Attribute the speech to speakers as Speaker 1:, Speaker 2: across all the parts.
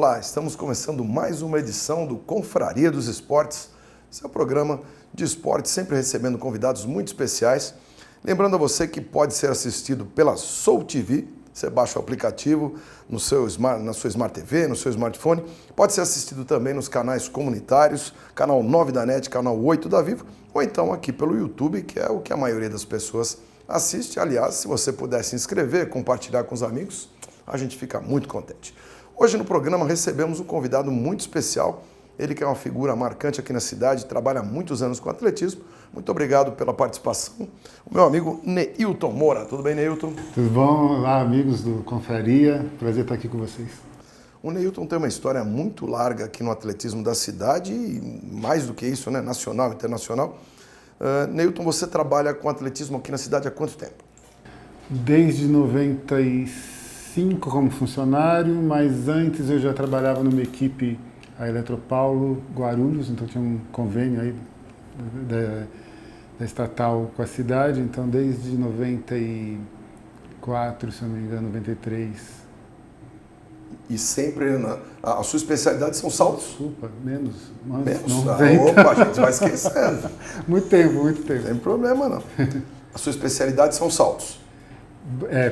Speaker 1: Olá, estamos começando mais uma edição do Confraria dos Esportes, seu programa de esporte, sempre recebendo convidados muito especiais. Lembrando a você que pode ser assistido pela Soul TV, você baixa o aplicativo na sua Smart TV, no seu smartphone. Pode ser assistido também nos canais comunitários, canal 9 da NET, canal 8 da Vivo, ou então aqui pelo YouTube, que é o que a maioria das pessoas assiste. Aliás, se você puder se inscrever, compartilhar com os amigos, a gente fica muito contente. Hoje no programa recebemos um convidado muito especial, ele que é uma figura marcante aqui na cidade, trabalha há muitos anos com atletismo. Muito obrigado pela participação. O meu amigo Neilton Moura. Tudo bem, Neilton?
Speaker 2: Tudo bom? Olá, amigos do Confraria. Prazer estar aqui com vocês.
Speaker 1: O Neilton tem uma história muito larga aqui no atletismo da cidade e mais do que isso, né? Nacional, internacional. Neilton, você trabalha com atletismo aqui na cidade há quanto tempo?
Speaker 2: Desde 95 como funcionário, mas antes eu já trabalhava numa equipe, a Eletropaulo Guarulhos, então tinha um convênio aí da estatal com a cidade, então desde 94, se não me engano, 93.
Speaker 1: E sempre, a sua especialidade são saltos?
Speaker 2: Desculpa, menos.
Speaker 1: Menos?
Speaker 2: 90.
Speaker 1: Opa, a gente vai esquecendo.
Speaker 2: Muito tempo, muito tempo.
Speaker 1: Não tem problema, não. A sua especialidade são saltos?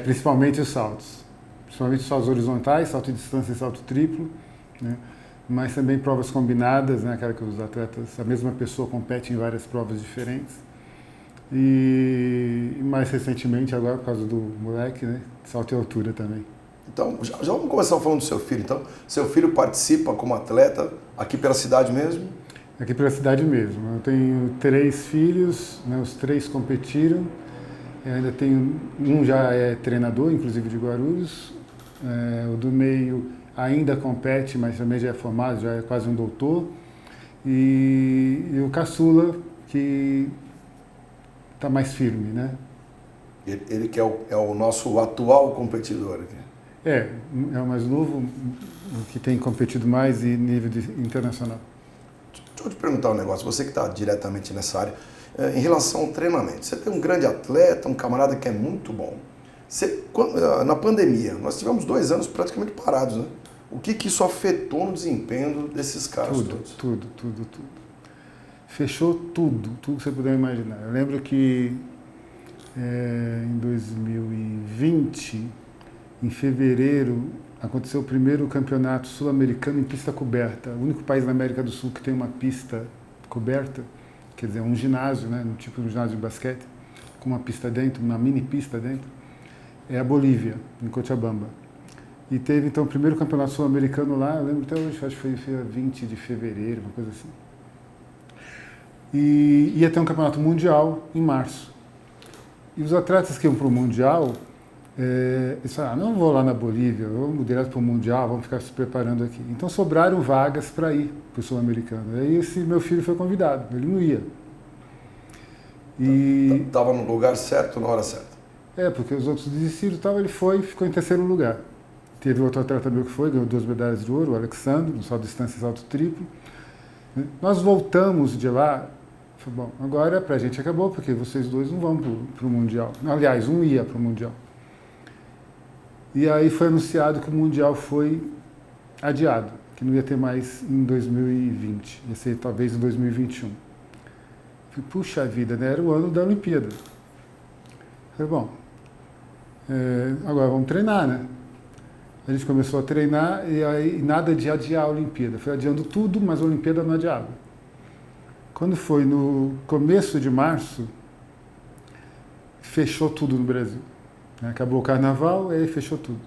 Speaker 2: Principalmente os saltos. Principalmente os saltos horizontais, salto de distância e salto triplo, né? Mas também provas combinadas, né? Aquela que os atletas, a mesma pessoa compete em várias provas diferentes. E mais recentemente, agora por causa do moleque, né? Salto e altura também.
Speaker 1: Então, já vamos começar falando do seu filho. Então, seu filho participa como atleta aqui pela cidade mesmo?
Speaker 2: Aqui pela cidade mesmo. Eu tenho 3 filhos, né? Os 3 competiram. Eu ainda tenho, um já é treinador, inclusive de Guarulhos. O do meio ainda compete, mas também já é formado, já é quase um doutor. E o caçula, que está mais firme, né?
Speaker 1: Ele que é o nosso atual competidor aqui.
Speaker 2: É o mais novo, que tem competido mais em nível internacional.
Speaker 1: Deixa eu te perguntar um negócio, você que está diretamente nessa área, em relação ao treinamento. Você tem um grande atleta, um camarada que é muito bom. Na pandemia, nós tivemos 2 anos praticamente parados, né? O que isso afetou no desempenho desses caras todos?
Speaker 2: Tudo. Fechou tudo que você puder imaginar. Eu lembro que em 2020, em fevereiro, aconteceu o primeiro campeonato sul-americano em pista coberta. O único país na América do Sul que tem uma pista coberta, quer dizer, um ginásio, né, um tipo de ginásio de basquete, com uma pista dentro, uma mini pista dentro, é a Bolívia, em Cochabamba. E teve, então, o primeiro campeonato sul-americano lá, eu lembro até hoje, acho que foi 20 de fevereiro, uma coisa assim. E ia ter um campeonato mundial em março. E os atletas que iam para o mundial, eles falaram, não vou lá na Bolívia, vamos direto para o mundial, vamos ficar se preparando aqui. Então sobraram vagas para ir para o sul-americano. Aí esse meu filho foi convidado, ele não ia. E
Speaker 1: estava no lugar certo, na hora certa.
Speaker 2: Porque os outros desistiram, ele foi e ficou em terceiro lugar. Teve outro atleta meu que foi, ganhou 2 medalhas de ouro, o Alexandre, no salto de distância e salto triplo. Nós voltamos de lá, falei, bom, agora pra gente acabou, porque vocês 2 não vão pro Mundial. Aliás, um ia pro Mundial. E aí foi anunciado que o Mundial foi adiado, que não ia ter mais em 2020, ia ser talvez em 2021. Falei, puxa vida, né? Era o ano da Olimpíada. Falei, bom, agora vamos treinar, né? A gente começou a treinar e aí nada de adiar a Olimpíada. Foi adiando tudo, mas a Olimpíada não adiava. Quando foi no começo de março, fechou tudo no Brasil. Acabou o carnaval e aí fechou tudo.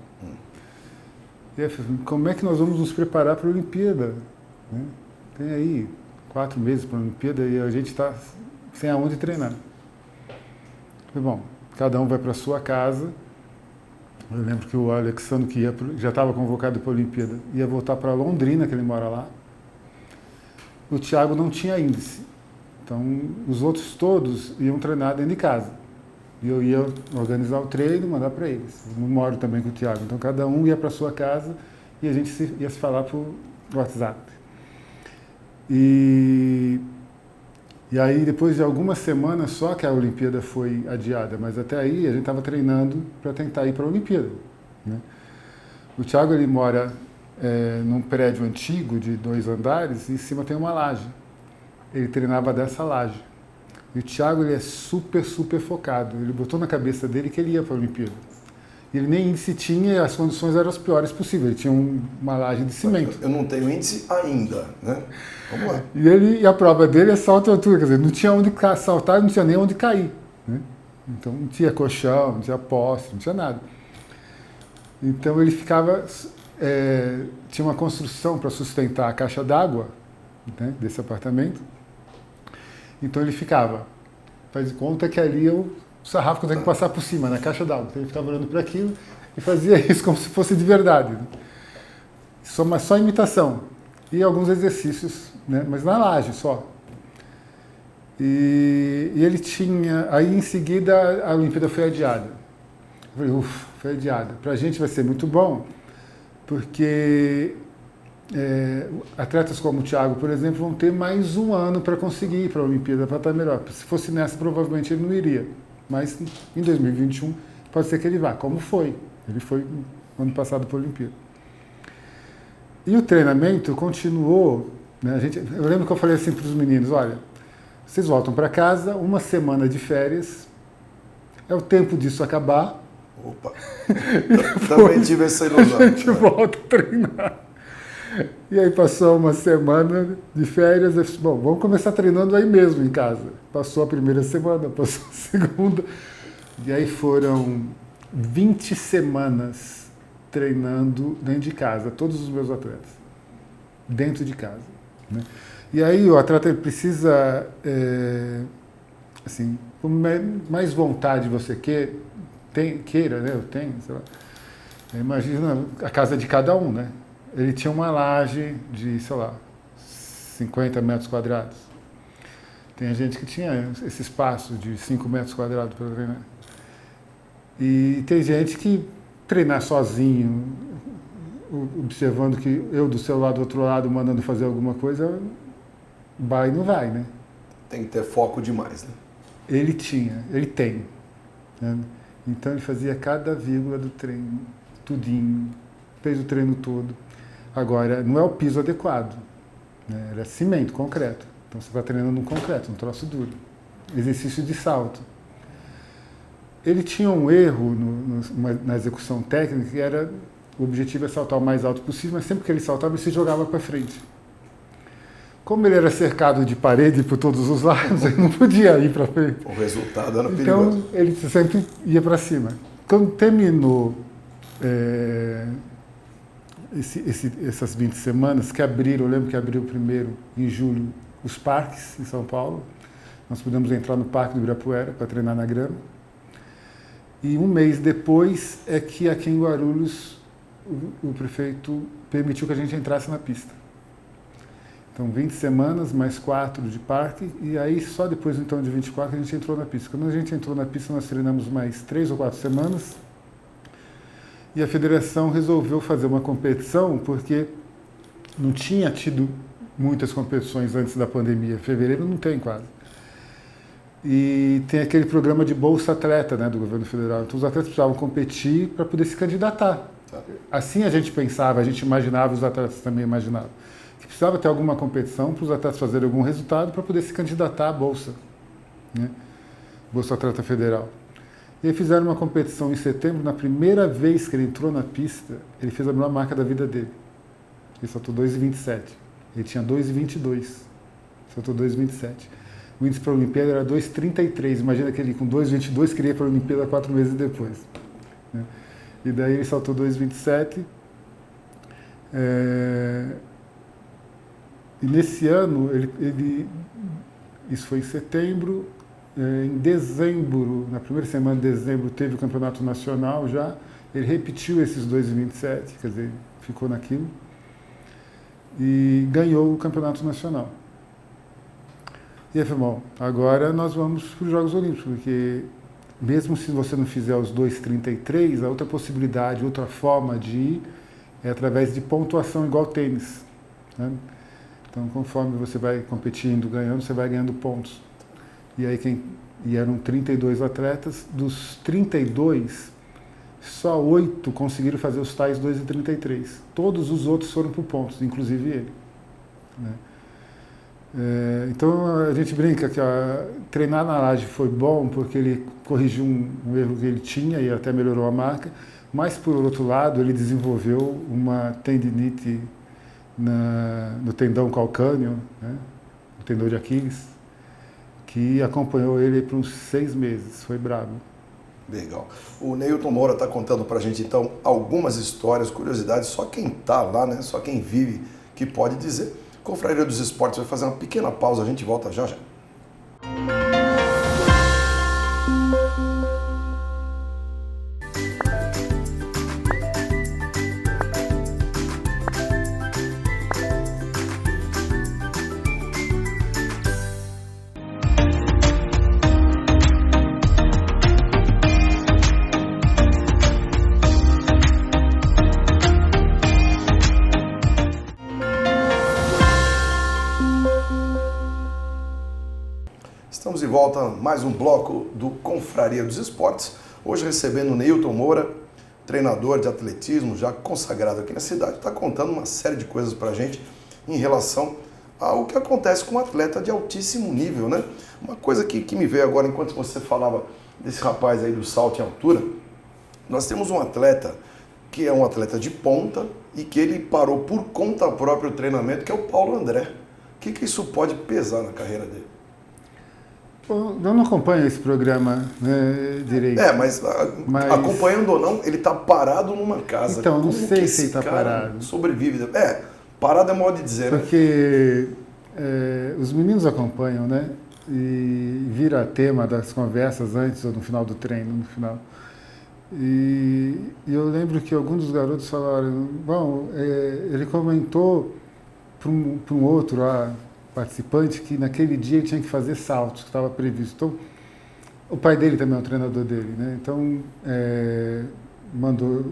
Speaker 2: E aí, como é que nós vamos nos preparar para a Olimpíada? Tem aí 4 meses para a Olimpíada e a gente está sem aonde treinar. Falei, bom, cada um vai para a sua casa. Eu lembro que o Alexandre, que já estava convocado para a Olimpíada, ia voltar para Londrina, que ele mora lá. O Thiago não tinha índice. Então, os outros todos iam treinar dentro de casa. E eu ia organizar o treino e mandar para eles. Eu não moro também com o Thiago. Então, cada um ia para a sua casa e a gente ia se falar por WhatsApp. E aí, depois de algumas semanas só que a Olimpíada foi adiada, mas até aí a gente estava treinando para tentar ir para a Olimpíada, né? O Thiago, ele mora num prédio antigo de 2 andares, e em cima tem uma laje. Ele treinava dessa laje. E o Thiago, ele é super, super focado. Ele botou na cabeça dele que ele ia para a Olimpíada. Ele nem índice tinha e as condições eram as piores possíveis. Ele tinha uma laje de cimento.
Speaker 1: Eu não tenho índice ainda, né? Vamos lá.
Speaker 2: E a prova dele é salto e altura, quer dizer, não tinha onde saltar, não tinha nem onde cair, né? Então não tinha colchão, não tinha poste, não tinha nada. Então ele ficava... tinha uma construção para sustentar a caixa d'água, né, desse apartamento. Então ele ficava, faz de conta que ali o sarrafo que eu tenho que passar por cima, na caixa d'água. Então ele ficava olhando para aquilo e fazia isso como se fosse de verdade, né? Mas só imitação. E alguns exercícios, né, mas na laje só. E ele tinha... Aí em seguida a Olimpíada foi adiada. Eu falei, ufa, foi adiada. Para a gente vai ser muito bom, porque atletas como o Thiago, por exemplo, vão ter mais um ano para conseguir ir para a Olimpíada, para estar melhor. Se fosse nessa, provavelmente ele não iria. Mas em 2021 pode ser que ele vá, como foi. Ele foi ano passado para a Olimpíada. E o treinamento continuou, né? Eu lembro que eu falei assim para os meninos, olha, vocês voltam para casa, 1 semana de férias, é o tempo disso acabar.
Speaker 1: Opa! Também tive essa ilusão.
Speaker 2: A gente volta a treinar. E aí passou 1 semana de férias, eu disse, bom, vamos começar treinando aí mesmo em casa. Passou a primeira semana, passou a segunda, e aí foram 20 semanas treinando dentro de casa, todos os meus atletas, dentro de casa, né? E aí o atleta ele precisa, assim, com mais vontade você queira, né? Eu tenho, sei lá. Imagina a casa de cada um, né? Ele tinha uma laje de, sei lá, 50 metros quadrados. Tem gente que tinha esse espaço de 5 metros quadrados para treinar. E tem gente que treinar sozinho, observando que eu do seu lado, do outro lado, mandando fazer alguma coisa, vai e não vai, né?
Speaker 1: Tem que ter foco demais, né?
Speaker 2: Ele tem, né? Então ele fazia cada vírgula do treino, tudinho, fez o treino todo. Agora, não é o piso adequado, né? Ele é cimento, concreto. Então você está treinando no concreto, um troço duro. Exercício de salto. Ele tinha um erro na execução técnica, que era, o objetivo é saltar o mais alto possível, mas sempre que ele saltava, ele se jogava para frente. Como ele era cercado de parede por todos os lados, ele não podia ir para frente.
Speaker 1: O resultado era perigoso.
Speaker 2: Então, ele sempre ia para cima. Quando terminou essas 20 semanas, que abriram, eu lembro que abriu primeiro, em julho, os parques em São Paulo. Nós pudemos entrar no Parque do Ibirapuera para treinar na grama. E 1 mês depois é que aqui em Guarulhos o prefeito permitiu que a gente entrasse na pista. Então 20 semanas, mais 4 de parque, e aí só depois então de 24 a gente entrou na pista. Quando a gente entrou na pista, nós treinamos mais 3 ou 4 semanas, e a federação resolveu fazer uma competição, porque não tinha tido muitas competições antes da pandemia. Fevereiro não tem quase. E tem aquele programa de Bolsa Atleta, né, do governo federal. Então os atletas precisavam competir para poder se candidatar. Assim a gente pensava, a gente imaginava, os atletas também imaginavam, que precisava ter alguma competição para os atletas fazerem algum resultado para poder se candidatar à Bolsa, né? Bolsa Atleta Federal. E aí fizeram uma competição em setembro, na primeira vez que ele entrou na pista, ele fez a melhor marca da vida dele. Ele saltou 2,27. Ele tinha 2,22. Saltou 2,27. O índice para a Olimpíada era 2,33. Imagina que ele com 2,22 queria ir para a Olimpíada 4 meses depois, né? E daí ele saltou 2,27. E nesse ano, isso foi em setembro, em dezembro, na primeira semana de dezembro, teve o campeonato nacional já. Ele repetiu esses 2,27, quer dizer, ficou naquilo. E ganhou o campeonato nacional. E aí, bom, agora nós vamos para os Jogos Olímpicos, porque mesmo se você não fizer os 2,33, a outra possibilidade, outra forma de ir é através de pontuação igual tênis, né? Então, conforme você vai competindo, ganhando, você vai ganhando pontos. E aí eram 32 atletas, dos 32, só 8 conseguiram fazer os tais 2,33. Todos os outros foram por pontos, inclusive ele. Né? Então a gente brinca que treinar na laje foi bom porque ele corrigiu um erro que ele tinha e até melhorou a marca, mas por outro lado ele desenvolveu uma tendinite no tendão calcâneo, né? No tendão de Aquiles, que acompanhou ele por uns 6 meses, foi brabo.
Speaker 1: Legal. O Neilton Moura está contando para a gente, então, algumas histórias, curiosidades, só quem está lá, né? Só quem vive que pode dizer. Confraria dos Esportes vai fazer uma pequena pausa, a gente volta já já. Estamos de volta a mais um bloco do Confraria dos Esportes. Hoje recebendo o Neilton Moura, treinador de atletismo, já consagrado aqui na cidade, está contando uma série de coisas para a gente em relação ao que acontece com um atleta de altíssimo nível, né? Uma coisa que me veio agora, enquanto você falava desse rapaz aí do salto em altura, nós temos um atleta que é um atleta de ponta e que ele parou por conta própria o treinamento, que é o Paulo André. O que isso pode pesar na carreira dele?
Speaker 2: Eu não acompanho esse programa, né, direito.
Speaker 1: Mas acompanhando ou não, ele está parado numa casa.
Speaker 2: Então, não sei se ele está parado.
Speaker 1: Sobrevive. Parado é modo de dizer,
Speaker 2: porque os meninos acompanham, né? E vira tema das conversas antes ou no final do treino, no final. E eu lembro que alguns dos garotos falaram, bom, ele comentou para um outro lá, participante, que naquele dia ele tinha que fazer saltos, que estava previsto. Então, o pai dele também é o treinador dele, né? Então,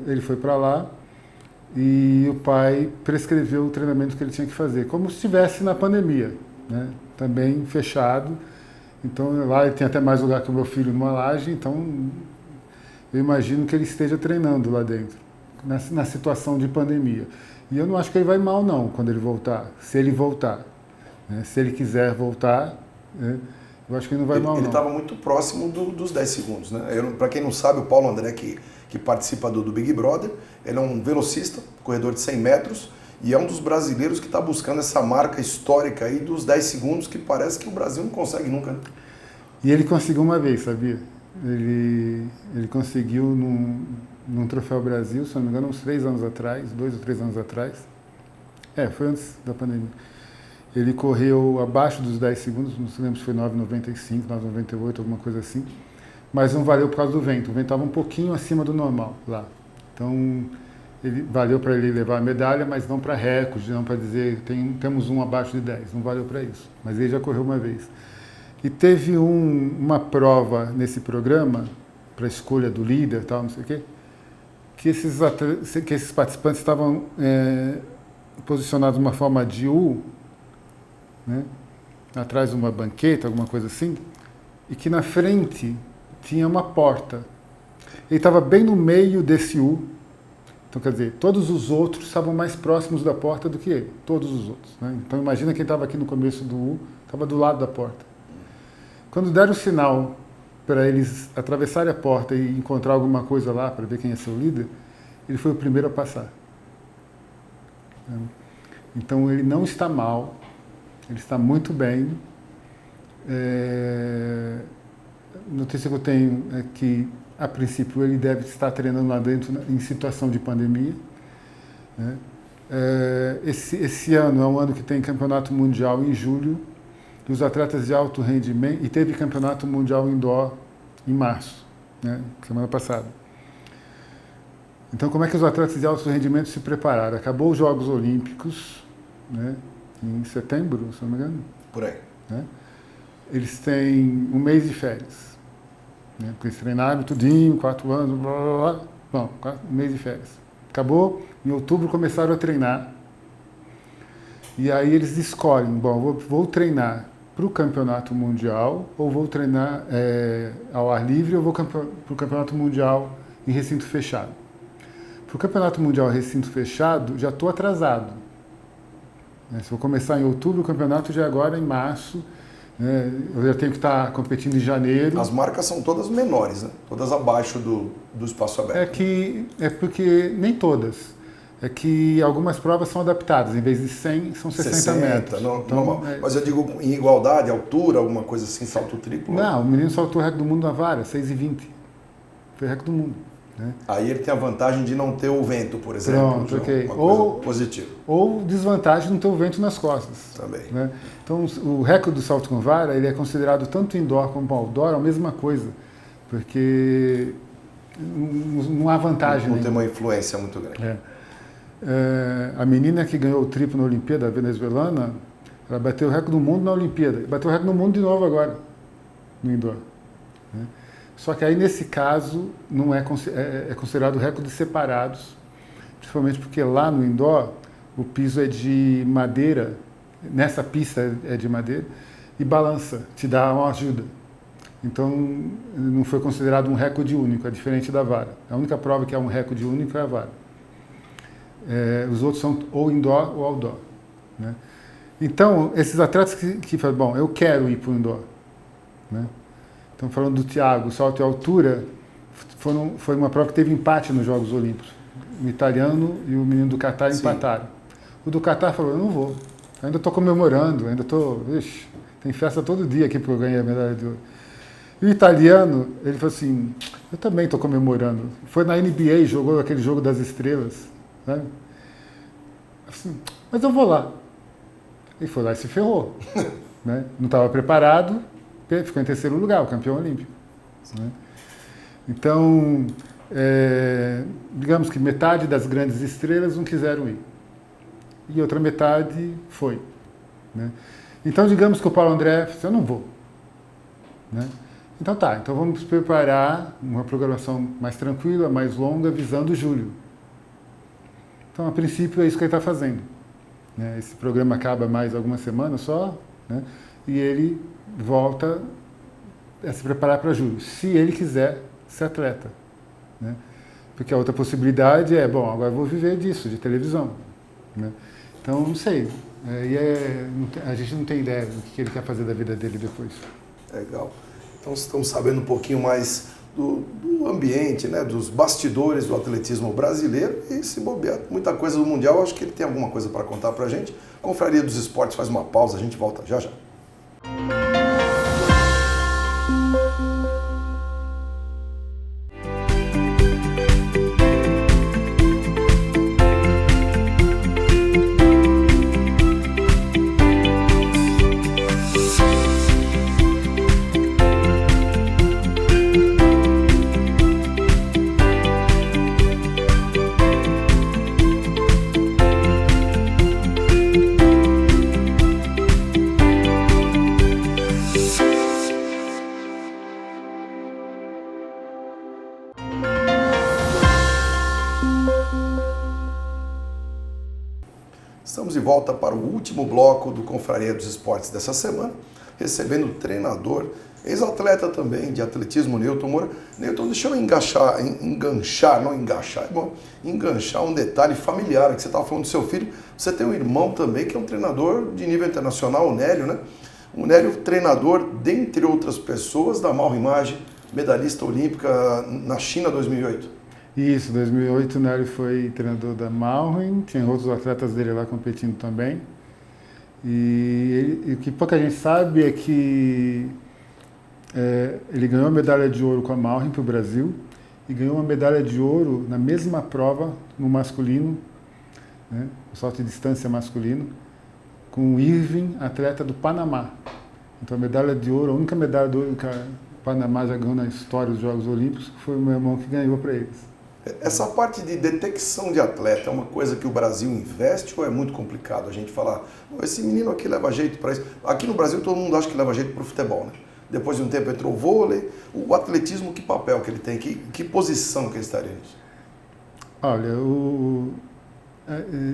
Speaker 2: ele foi para lá e o pai prescreveu o treinamento que ele tinha que fazer, como se estivesse na pandemia, né? Também fechado. Então, lá ele tem até mais lugar que o meu filho numa laje, então eu imagino que ele esteja treinando lá dentro, na situação de pandemia. E eu não acho que ele vai mal, não, quando ele voltar, se ele voltar. Se ele quiser voltar, eu acho que ele não vai mal, não.
Speaker 1: Ele estava muito próximo dos 10 segundos, né? Para quem não sabe, o Paulo André, que participa do Big Brother, ele é um velocista, corredor de 100 metros, e é um dos brasileiros que está buscando essa marca histórica aí dos 10 segundos, que parece que o Brasil não consegue nunca, né?
Speaker 2: E ele conseguiu uma vez, sabia? Ele conseguiu num Troféu Brasil, se não me engano, uns 3 anos atrás, 2 ou 3 anos atrás. Foi antes da pandemia. Ele correu abaixo dos 10 segundos, não se lembro se foi 9,95, 9,98, alguma coisa assim, mas não valeu por causa do vento. O vento estava um pouquinho acima do normal lá. Então, valeu para ele levar a medalha, mas não para recorde, não para dizer temos um abaixo de 10, não valeu para isso. Mas ele já correu uma vez. E teve uma prova nesse programa, para a escolha do líder, tal, não sei o quê, que esses participantes estavam posicionados de uma forma de U, né, atrás de uma banqueta, alguma coisa assim, e que na frente tinha uma porta. Ele estava bem no meio desse U, então quer dizer, todos os outros estavam mais próximos da porta do que ele, todos os outros. Né? Então imagina quem estava aqui no começo do U, estava do lado da porta. Quando deram o sinal para eles atravessarem a porta e encontrar alguma coisa lá, para ver quem é seu líder, ele foi o primeiro a passar. Então ele não está mal, ele está muito bem. Notícia que eu tenho é que, a princípio, ele deve estar treinando lá dentro em situação de pandemia. Né? Esse ano é um ano que tem campeonato mundial em julho, dos atletas de alto rendimento, e teve campeonato mundial indoor em março, né? Semana passada. Então, como é que os atletas de alto rendimento se prepararam? Acabou os Jogos Olímpicos, né? Em setembro, se não me engano.
Speaker 1: Por aí.
Speaker 2: Né? Eles têm um mês de férias. Né? Porque eles treinaram tudinho, 4 anos, blá, blá, blá. Bom, um mês de férias. Acabou, em outubro começaram a treinar. E aí eles escolhem, bom, vou treinar para o campeonato mundial, ou vou treinar ao ar livre, ou vou para o campeonato mundial em recinto fechado. Para o Campeonato Mundial recinto fechado, já estou atrasado. Se eu começar em outubro, o campeonato já é agora em março. Eu já tenho que estar competindo em janeiro.
Speaker 1: As marcas são todas menores, né? Todas abaixo do espaço aberto.
Speaker 2: É porque nem todas. É que algumas provas são adaptadas. Em vez de 100, são 60 metros.
Speaker 1: Então, mas eu digo em igualdade, altura, alguma coisa assim, salto triplo?
Speaker 2: Não, o menino saltou o recorde do mundo na vara, 6,20. Foi o recorde do mundo. Né?
Speaker 1: Aí ele tem a vantagem de não ter o vento, por exemplo.
Speaker 2: Pronto, ok.
Speaker 1: Uma coisa positiva.
Speaker 2: Ou desvantagem de não ter o vento nas costas.
Speaker 1: Também.
Speaker 2: Né? Então, o recorde do salto com vara, ele é considerado tanto indoor como outdoor a mesma coisa. Porque não há vantagem.
Speaker 1: Não tem uma influência muito grande.
Speaker 2: A menina que ganhou o triplo na Olimpíada, a venezuelana, ela bateu o recorde do mundo na Olimpíada. E bateu o recorde do mundo de novo agora, no indoor. Né? Só que aí, nesse caso, não é considerado recordes separados, principalmente porque lá no indoor o piso é de madeira, nessa pista é de madeira, e balança, te dá uma ajuda. Então, não foi considerado um recorde único, é diferente da vara. A única prova que é um recorde único é a vara. Os outros são ou indoor ou outdoor. Né? Então, esses atletas que falam, bom, eu quero ir para o indoor. Né? Então, falando do Thiago, salto e altura, foi uma prova que teve empate nos Jogos Olímpicos. O italiano e o menino do Catar empataram. O do Catar falou, eu não vou. Ainda estou comemorando, tem festa todo dia aqui porque eu ganhei a medalha de ouro. E o italiano, ele falou assim, eu também estou comemorando. Foi na NBA, jogou aquele jogo das estrelas. Sabe? Assim, mas eu vou lá. Ele foi lá e se ferrou. Né? Não estava preparado, ficou em terceiro lugar, o campeão olímpico. Né? Então, digamos que metade das grandes estrelas não quiseram ir. E outra metade foi. Né? Então, digamos que o Paulo André disse, eu não vou. Né? Então então vamos preparar uma programação mais tranquila, mais longa, visando julho. Então, a princípio, é isso que ele está fazendo. Né? Esse programa acaba mais algumas semanas só, né? E ele volta a se preparar para julho, se ele quiser ser atleta. Né? Porque a outra possibilidade é, bom, agora eu vou viver disso, de televisão. Né? Então, não sei. A gente não tem ideia do que ele quer fazer da vida dele depois.
Speaker 1: Legal. Então, estamos sabendo um pouquinho mais do ambiente, né, dos bastidores do atletismo brasileiro e, se bobear, muita coisa do Mundial. Acho que ele tem alguma coisa para contar para a gente. Confraria dos Esportes faz uma pausa, a gente volta já já. Estamos de volta para o último bloco do Confraria dos Esportes dessa semana, recebendo o treinador, ex-atleta também de atletismo, Newton Moura. Newton, deixa eu enganchar um detalhe familiar, que você estava falando do seu filho. Você tem um irmão também que é um treinador de nível internacional, o Nélio, né? O Nélio, treinador, dentre outras pessoas, da Malro Imagem, medalhista olímpica na China 2008.
Speaker 2: Isso, 2008 o Nélio foi treinador da Malrin, tinha outros atletas dele lá competindo também. E o que pouca gente sabe é que ele ganhou a medalha de ouro com a Malrin para o Brasil e ganhou uma medalha de ouro na mesma prova no masculino, né, o salto de distância masculino, com o Irving, atleta do Panamá. Então a medalha de ouro, a única medalha de ouro que o Panamá já ganhou na história dos Jogos Olímpicos, foi o meu irmão que ganhou para eles.
Speaker 1: Essa parte de detecção de atleta é uma coisa que o Brasil investe ou é muito complicado a gente falar, esse menino aqui leva jeito para isso? Aqui no Brasil todo mundo acha que leva jeito para o futebol, né? Depois de um tempo entrou o vôlei, o atletismo, que papel que ele tem, que posição que ele estaria nisso?
Speaker 2: Olha,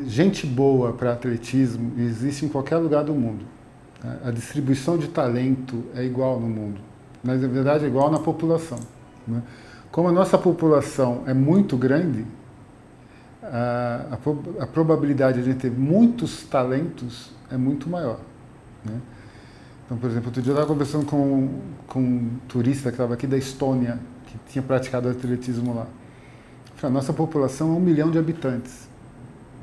Speaker 2: gente boa para atletismo existe em qualquer lugar do mundo. A distribuição de talento é igual no mundo. Na verdade, é igual na população. Né? Como a nossa população é muito grande, a probabilidade de a gente ter muitos talentos é muito maior, né? Então, por exemplo, outro dia eu estava conversando com um turista que estava aqui da Estônia, que tinha praticado atletismo lá. Eu falei, a nossa população é 1 milhão de habitantes.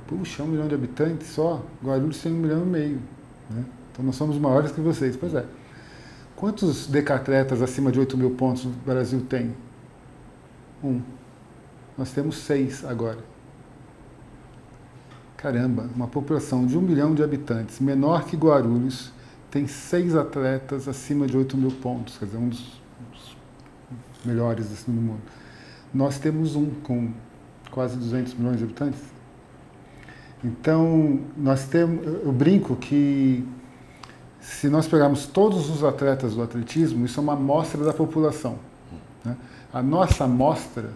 Speaker 2: Puxa, 1 milhão de habitantes só? Guarulhos tem 1,5 milhão, né? Então nós somos maiores que vocês. Pois é. Quantos decatletas acima de 8 mil pontos o Brasil tem? 1. Nós temos 6 agora. Caramba, uma população de 1 milhão de habitantes, menor que Guarulhos, tem 6 atletas acima de 8 mil pontos, quer dizer, um dos melhores assim, no mundo. Nós temos um com quase 200 milhões de habitantes. Então, eu brinco que se nós pegarmos todos os atletas do atletismo, isso é uma amostra da população, né? A nossa amostra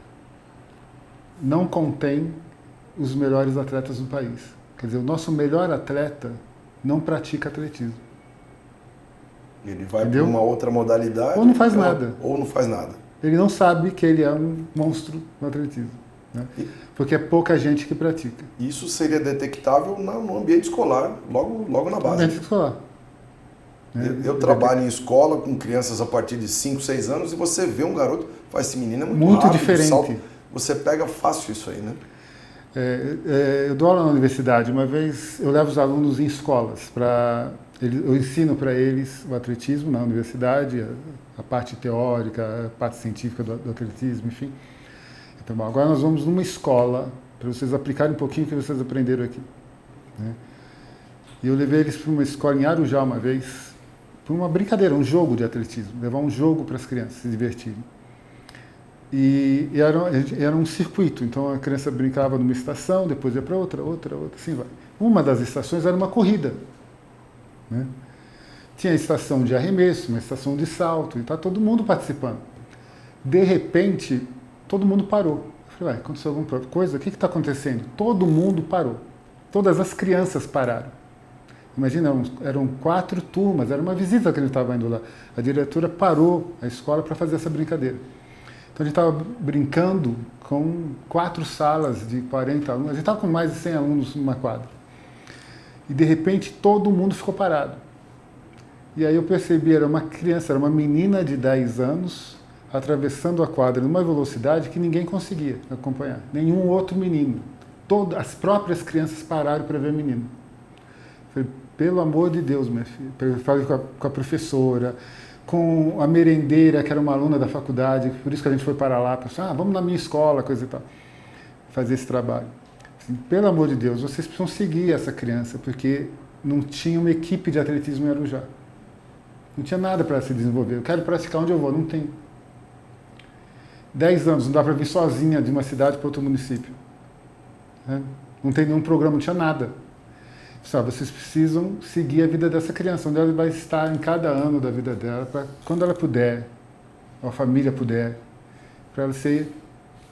Speaker 2: não contém os melhores atletas do país. Quer dizer, o nosso melhor atleta não pratica atletismo.
Speaker 1: Ele vai para uma outra modalidade.
Speaker 2: Ou não faz nada.
Speaker 1: Ou não faz nada.
Speaker 2: Ele não sabe que ele é um monstro no atletismo, né? Porque é pouca gente que pratica.
Speaker 1: Isso seria detectável no ambiente escolar, logo na base.
Speaker 2: No ambiente escolar.
Speaker 1: Eu trabalho em escola com crianças a partir de 5, 6 anos e você vê um garoto, faz esse menino é muito rápido,
Speaker 2: diferente.
Speaker 1: Salto, você pega fácil isso aí, né?
Speaker 2: Eu dou aula na universidade. Uma vez eu levo os alunos em escolas eu ensino para eles o atletismo na universidade, a parte teórica, a parte científica do atletismo, enfim. Então, bom, agora nós vamos numa escola para vocês aplicarem um pouquinho o que vocês aprenderam aqui, né? E eu levei eles para uma escola em Arujá uma vez, para uma brincadeira, um jogo de atletismo, levar um jogo para as crianças se divertirem. E era um circuito, então a criança brincava numa estação, depois ia para outra, assim vai. Uma das estações era uma corrida, né? Tinha a estação de arremesso, uma estação de salto, e está todo mundo participando. De repente, todo mundo parou. Eu falei, aconteceu alguma coisa? O que está acontecendo? Todo mundo parou. Todas as crianças pararam. Imagina, eram 4 turmas, era uma visita que ele estava indo lá. A diretora parou a escola para fazer essa brincadeira. Então a gente estava brincando com 4 salas de 40 alunos, a gente estava com mais de 100 alunos numa quadra. E de repente todo mundo ficou parado. E aí eu percebi, era uma criança, era uma menina de 10 anos, atravessando a quadra numa velocidade que ninguém conseguia acompanhar, nenhum outro menino. As próprias crianças pararam para ver o menino. Eu falei, pelo amor de Deus, minha filha. Eu falei com a professora, com a merendeira, que era uma aluna da faculdade, por isso que a gente foi para lá, pensou, vamos na minha escola, coisa e tal, fazer esse trabalho. Assim, pelo amor de Deus, vocês precisam seguir essa criança, porque não tinha uma equipe de atletismo em Arujá. Não tinha nada para se desenvolver. Eu quero praticar onde eu vou, não tem. 10 anos, não dá para vir sozinha de uma cidade para outro município, né? Não tem nenhum programa, não tinha nada. Vocês precisam seguir a vida dessa criança, onde ela vai estar em cada ano da vida dela, para quando ela puder, ou a família puder, para ela ser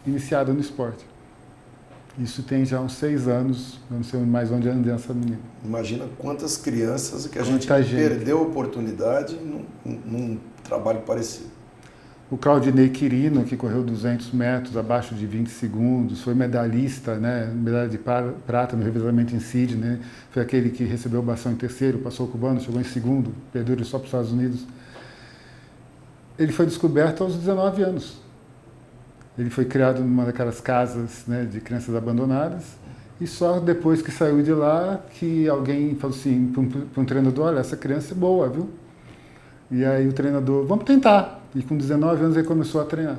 Speaker 2: iniciada no esporte. Isso tem já uns 6 anos, eu não sei mais onde anda essa menina.
Speaker 1: Imagina quantas crianças que a gente perdeu a oportunidade num trabalho parecido.
Speaker 2: O Claudinei Quirino, que correu 200 metros abaixo de 20 segundos, foi medalhista, né, medalha de prata no revezamento em Sydney, né, foi aquele que recebeu o bastão em terceiro, passou o cubano, chegou em segundo, perdeu ele só para os Estados Unidos. Ele foi descoberto aos 19 anos. Ele foi criado numa daquelas casas, né, de crianças abandonadas, e só depois que saiu de lá que alguém falou assim para um treinador, olha, essa criança é boa, viu? E aí o treinador, vamos tentar. E com 19 anos ele começou a treinar.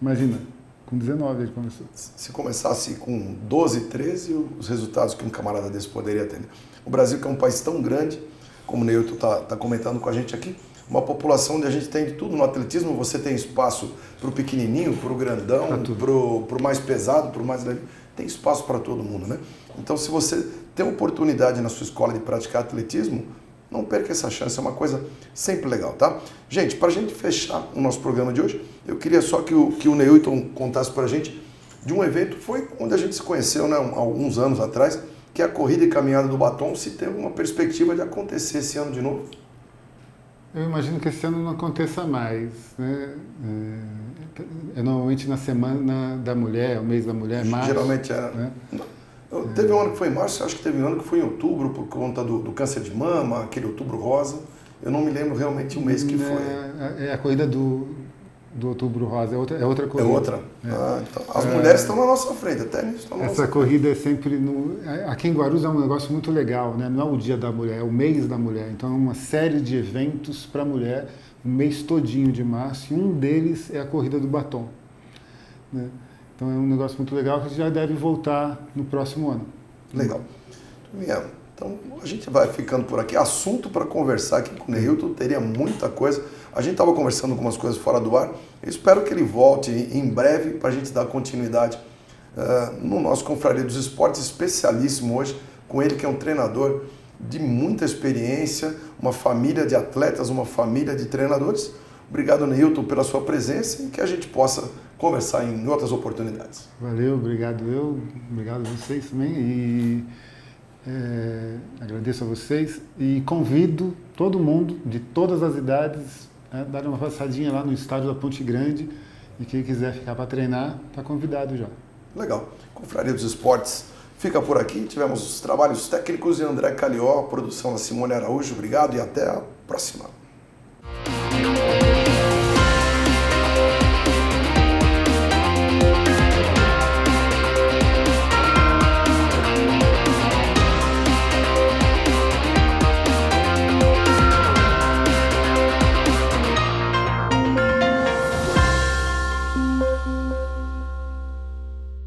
Speaker 2: Imagina, com 19 ele começou.
Speaker 1: Se começasse com 12, 13, os resultados que um camarada desse poderia ter. O Brasil, que é um país tão grande, como o Neilton está comentando com a gente aqui, uma população onde a gente tem de tudo no atletismo, você tem espaço para o pequenininho, para o grandão, para o mais pesado, para o mais leve, tem espaço para todo mundo, né? Então, se você tem oportunidade na sua escola de praticar atletismo, não perca essa chance, é uma coisa sempre legal, tá? Gente, para a gente fechar o nosso programa de hoje, eu queria só que o Neilton contasse para a gente de um evento, foi onde a gente se conheceu, né, há alguns anos atrás, que é a Corrida e Caminhada do Batom, se tem alguma perspectiva de acontecer esse ano de novo.
Speaker 2: Eu imagino que esse ano não aconteça mais, né? é normalmente na semana da mulher, o mês da mulher, março.
Speaker 1: Geralmente era.
Speaker 2: Né?
Speaker 1: Teve um ano que foi em março, acho que teve um ano que foi em outubro, por conta do câncer de mama, aquele outubro rosa. Eu não me lembro realmente o mês que foi.
Speaker 2: É a corrida do Outubro Rosa, é outra corrida.
Speaker 1: É outra? Então, as mulheres estão na nossa frente, até nisso estão na nossa
Speaker 2: Essa corrida é sempre aqui em Guarulhos é um negócio muito legal, né? Não é o dia da mulher, é o mês da mulher. Então é uma série de eventos para a mulher, um mês todinho de março, e um deles é a corrida do batom. Né? Então é um negócio muito legal que já deve voltar no próximo ano.
Speaker 1: Legal. Então a gente vai ficando por aqui. Assunto para conversar aqui com o Neilton, teria muita coisa. A gente estava conversando algumas coisas fora do ar. Eu espero que ele volte em breve para a gente dar continuidade no nosso Confraria dos Esportes, especialíssimo hoje, com ele que é um treinador de muita experiência, uma família de atletas, uma família de treinadores. Obrigado, Neilton, pela sua presença e que a gente possa conversar em outras oportunidades.
Speaker 2: Valeu, obrigado obrigado a vocês também e agradeço a vocês e convido todo mundo de todas as idades a dar uma passadinha lá no estádio da Ponte Grande e quem quiser ficar para treinar está convidado já.
Speaker 1: Legal. Confraria dos Esportes fica por aqui. Tivemos os trabalhos técnicos de André Calió, produção da Simone Araújo. Obrigado e até a próxima.